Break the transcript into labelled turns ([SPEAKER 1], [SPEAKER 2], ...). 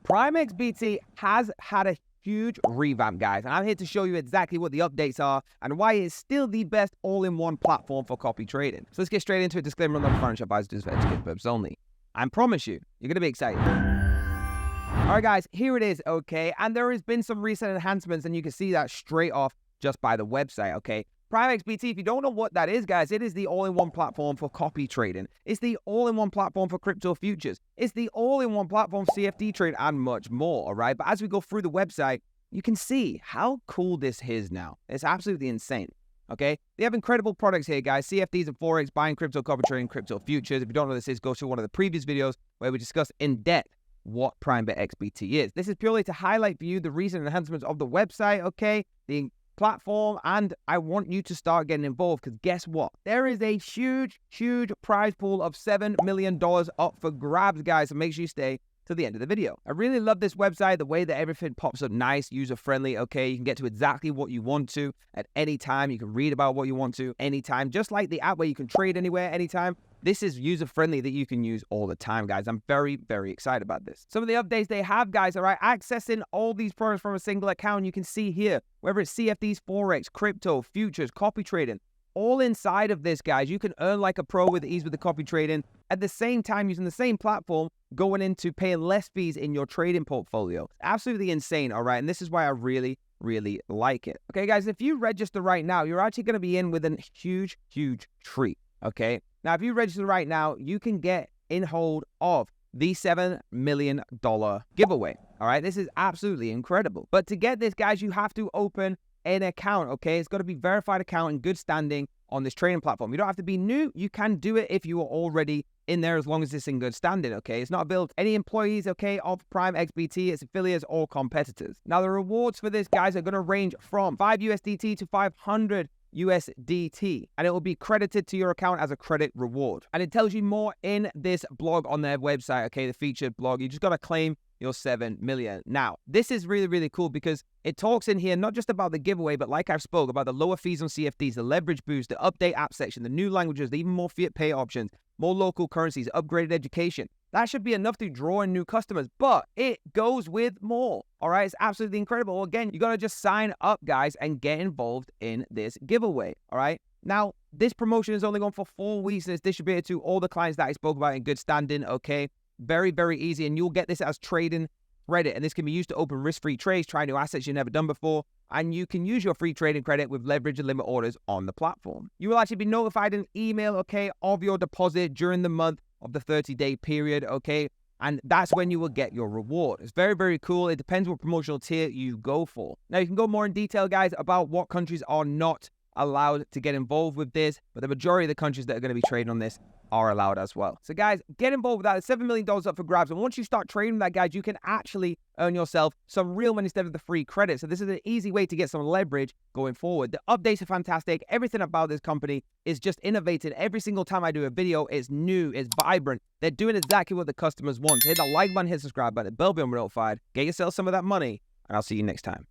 [SPEAKER 1] PrimeXBT has had a huge revamp, guys, and I'm here to show you exactly what the updates are and why it's still the best all-in-one platform for copy trading. So let's get straight into a disclaimer on the financial advice for educated purposes only. I promise you, you're going to be excited. All right, guys, here it is, okay? And there has been some recent enhancements, and you can see that straight off just by the website, okay? PrimeXBT, if you don't know what that is, guys, it is the all-in-one platform for copy trading. It's the all-in-one platform for crypto futures. It's the all-in-one platform for CFD trade and much more, all right? But as we go through the website, you can see how cool this is now. It's absolutely insane, okay? They have incredible products here, guys. CFDs and forex, buying crypto, copy trading, crypto futures. If you don't know what this is, go to one of the previous videos where we discussed in depth what PrimeXBT is. This is purely to highlight for you the recent enhancements of the website, okay? The platform, and I want you to start getting involved because guess what? There is a huge prize pool of $7 million up for grabs, guys, so make sure you stay to the end of the video. I really love this website, the way that everything pops up nice, user-friendly, okay? You can get to exactly what you want to at any time. You can read about what you want to anytime, just like the app where you can trade anywhere, anytime. This is user-friendly that you can use all the time, guys. I'm very excited about this. Some of the updates they have, guys, all right, accessing all these products from a single account. You can see here, whether it's CFDs, forex, crypto, futures, copy trading, all inside of this, guys. You can earn like a pro with ease with the copy trading. At the same time, using the same platform, going into paying less fees in your trading portfolio. Absolutely insane, all right? And this is why I really like it. Okay, guys, if you register right now, you're actually going to be in with a huge treat, okay? Now, if you register right now, you can get in hold of the $7 million giveaway, all right? This is absolutely incredible. But to get this, guys, you have to open an account, okay? It's got to be verified account in good standing on this trading platform. You don't have to be new. You can do it if you are already in there as long as it's in good standing, okay? It's not built any employees, okay, of PrimeXBT, its affiliates, or competitors. Now, the rewards for this, guys, are going to range from 5 USDT to 500 USDT, and it will be credited to your account as a credit reward. And it tells you more in this blog on their website, okay, the featured blog. You just got to claim your 7 million. Now, this is really cool because it talks in here not just about the giveaway, but like I've spoke about the lower fees on CFDs, the leverage boost, the update app section, the new languages, the even more fiat pay options, more local currencies, upgraded education. That should be enough to draw in new customers, but it goes with more. All right, it's absolutely incredible. Again, you got to just sign up, guys, and get involved in this giveaway. All right. Now, this promotion is only going for 4 weeks and it's distributed to all the clients that I spoke about in good standing. Okay. Very easy, and you'll get this as trading credit, and this can be used to open risk-free trades, try new assets you've never done before, and you can use your free trading credit with leverage and limit orders on the platform. You will actually be notified in email, okay, of your deposit during the month of the 30-day period, okay, and that's when you will get your reward. It's very cool. It depends what promotional tier you go for. Now, you can go more in detail, guys, about what countries are not allowed to get involved with this, but the majority of the countries that are going to be trading on this are allowed as well. So, guys, get involved with that. It's $7 million up for grabs, and once you start trading that, guys, you can actually earn yourself some real money instead of the free credit. So this is an easy way to get some leverage going forward. The updates are fantastic. Everything about this company is just innovative. Every single time I do a video, it's new, it's vibrant. They're doing exactly what the customers want. Hit that like button, hit the subscribe button, bell be notified. Get yourself some of that money, and I'll see you next time.